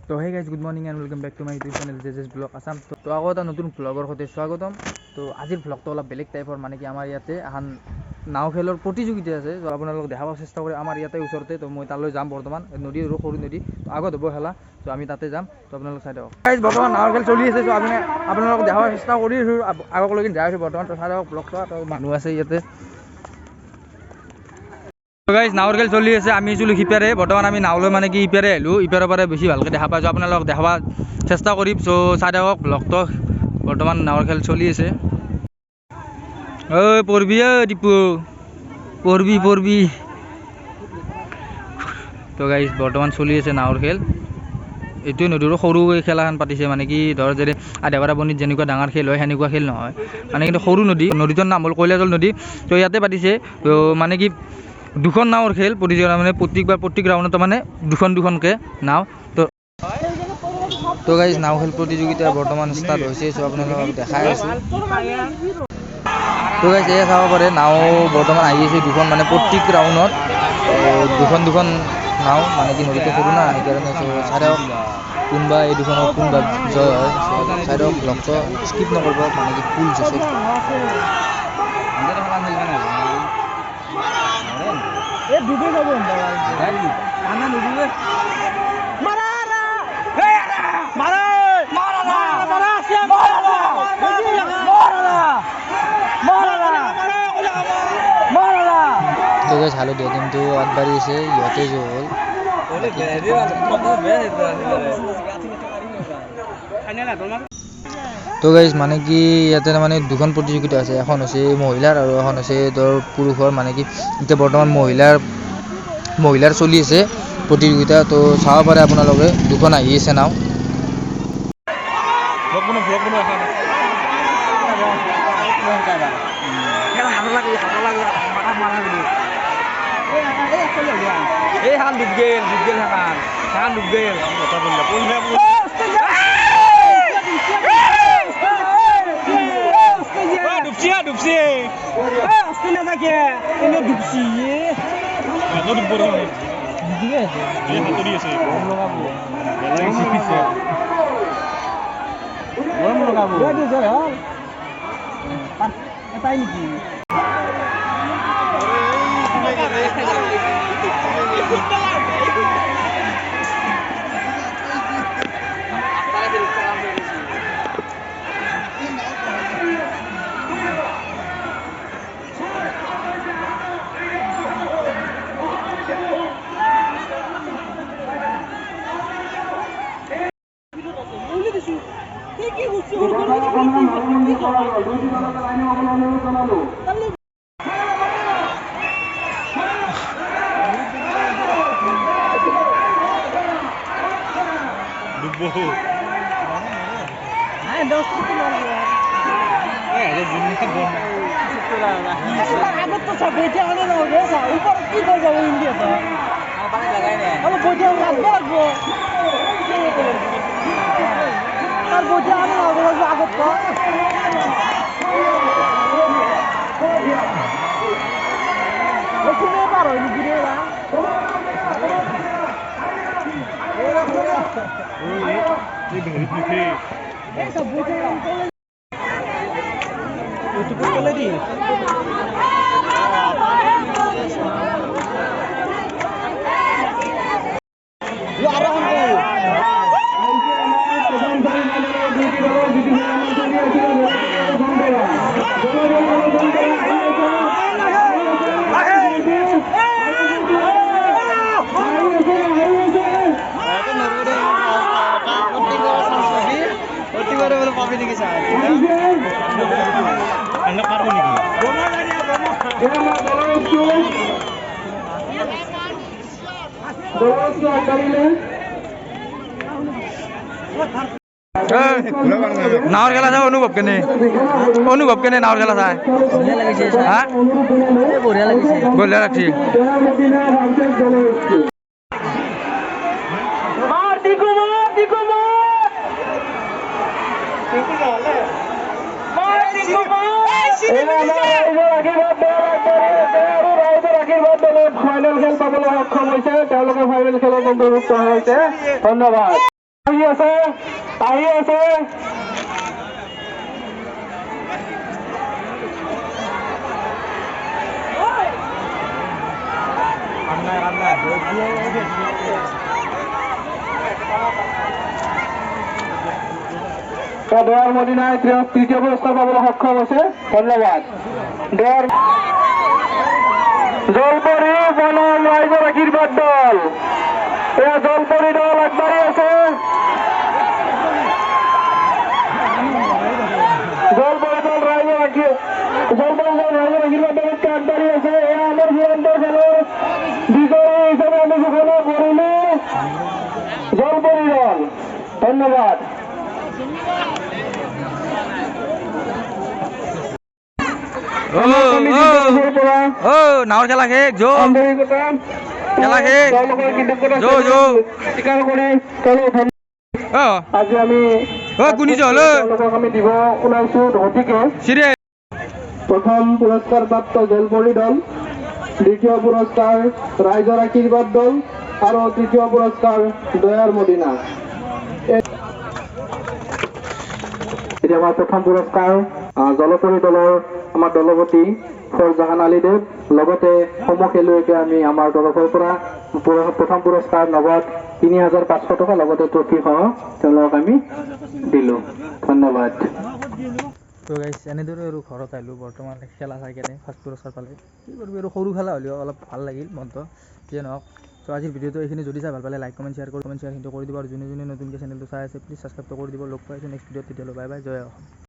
তো hey guys, good morning and welcome back to my YouTube channel JJ's blog Assam. তো আকৌ এটা নতুন ব্লগৰ সৈতে স্বাগতম। তো আজিৰ ব্লগটো অলপ বেলেগ টাইপৰ, মানে কি আমাৰ ইয়াতে এখন নাও খেলৰ প্ৰতিযোগিতা আছে। তো আপোনালোকক দেখাব চেষ্টা কৰি আমাৰ ইয়াতে ওচৰতে। তো মই তালৈ যাম বৰ্তমান, নদী আৰু সৰু নদী, তো আগত হ'ব খেলা। তো আমি তাতে যাম, তো আপোনালোক চাই দিয়ক। গাইজ বৰ্তমান নাৱৰ খেল চলি আছে। তো আপোনালোকক দেখাব চেষ্টা কৰিছোঁ, আগলৈকে যাই আছোঁ বৰ্তমান। তো চাই দিয়ক ব্লগটো। তো মানুহ আছে ইয়াতে। গাইজ নাৱৰ খেল চলি আছে, আমি আছিলোঁ সিপাৰে। বৰ্তমান আমি নাওলৈ মানে কি ইপাৰে আহিলোঁ, ইপাৰৰ পৰা বেছি ভালকৈ দেখা পাইছোঁ। আপোনালোকক দেখাব চেষ্টা কৰিম। চ' চাই থাকক ব্লগটো। বৰ্তমান নাৱৰ খেল চলি আছে। ঐ পঢ়বি টিপু, পঢ়বি। তো গাইজ বৰ্তমান চলি আছে নাৱৰ খেল। এইটোৱে নদীৰো সৰু খেলাখন পাতিছে, মানে কি ধৰ যেনে আধাপাৰা বনিত যেনেকুৱা ডাঙৰ খেল হয় সেনেকুৱা খেল নহয়, মানে কিন্তু সৰু নদী। নদীটোৰ নাম হ'ল কৈলাজল নদী। তো ইয়াতে পাতিছে। তো মানে কি দুখন নাৱৰ খেল প্ৰতিযোগিতা, মানে প্ৰত্যেক ৰাউণ্ডত মানে দুখনকৈ নাও। তো গাইজ নাও খেল প্ৰতিযোগিতা বৰ্তমান ষ্টাৰ্ট হৈছে। চ' আপোনালোকক দেখাই আছোঁ। তো গাইজ এয়া চাব পাৰে, নাও বৰ্তমান আহি আছে দুখন, মানে প্ৰত্যেক ৰাউণ্ডত দুখন নাও, মানে কি নদীটো সৰু না সেইকাৰণে। চ' চাই থাকক কোনোবা এই দুখনৰ কোনোবা জয় হয়। চাই থাকক ব্লগটো, স্কিপ নকৰিব, মানে কি ফুল জোচত। তো গাইজ হালধীয়া টিমটো আগবাঢ়ি আছে, ইহঁতে যে হ'ল। তো গাইজ মানে কি ইয়াতে মানে দুখন প্ৰতিযোগিতা আছে, এখন হৈছে মহিলাৰ আৰু এখন হৈছে ধৰ পুৰুষৰ। মানে কি এতিয়া বৰ্তমান মহিলাৰ চলি আছে প্ৰতিযোগিতা। তো চাব পাৰে আপোনালোকে, দুখন আহি আছে নাও। এইখান ডুব গেল সেইখান ডুব গেল। নাৱৰ খেলা চাই অনুভৱ কেনে নাৱৰ খেলা চাই? বঢ়িয়া লাগছে। ফাইনেল খেল পাবলৈ সক্ষম হৈছে, তেওঁলোকে ফাইনেল খেলত অন্তৰ্ভুক্ত হৈছে। ধন্যবাদ। আহি আছে দয়াৰ মদিনাই তৃতীয় পুৰস্কাৰ পাবলৈ সক্ষম হৈছে। ধন্যবাদ। দয়াৰ জলপৰী বনাম ৰাইজৰ আশীৰ্বাদ দল, এয়া জলপৰী দল আগবাঢ়ি আছে। জলপৰী দল ৰাইজৰ আশীৰ্বাদ দলতকৈ আগবাঢ়ি আছে। এয়া আমাৰ চূড়ান্ত খেলৰ বিজয়ী হিচাপে আমি ঘোষণা কৰিলো জলপৰী দল। ধন্যবাদ। নাৱৰ খেলা শেষ, খেলা শেষ, আজি আমি আমি দিব ওলাইছো। গতিকে প্ৰথম পুৰস্কাৰ প্ৰাপ্ত জলপৰী দল, দ্বিতীয় পুৰস্কাৰ ৰাইজৰ আশীৰ্বাদ দল আৰু তৃতীয় পুৰস্কাৰ দয়াৰ মদিনা। এতিয়া আমাৰ প্ৰথম পুৰস্কাৰ জলপৰী দলৰ আমাৰ দলপতি ফৰজাহান আলীদেৱ, লগতে সম খেলুৱৈকে আমি আমাৰ তৰফৰ পৰা প্ৰথম পুৰস্কাৰ নগদ ৩,৫০০ টকা লগতে ট্ৰফি সহ তেওঁলোকক আমি দিলো। ধন্যবাদ। তো গাইছ এনেদৰে আৰু ঘৰত আহিলোঁ বৰ্তমান খেলা চাই কেনে ফাৰ্ষ্ট পুৰস্কাৰ পালে। কি কৰিবি আৰু সৰু খেলা হ'লেও অলপ ভাল লাগিল মনটো, যিয়ে নহওক। তো আজিৰ ভিডিঅ'টো এইখিনি, যদি চাই ভাল পালে লাইক কমেণ্ট শ্বেয়াৰ কৰি দিব আৰু যোনে যোনে নতুনকৈ চেনেলটো চাই আছে প্লিজ ছাবস্ক্ৰাইবটো কৰি দিব। লগ পাইছোঁ নেক্সট ভিডিঅ'ত, তেতিয়ালৈ বাই বাই, জয় অসম।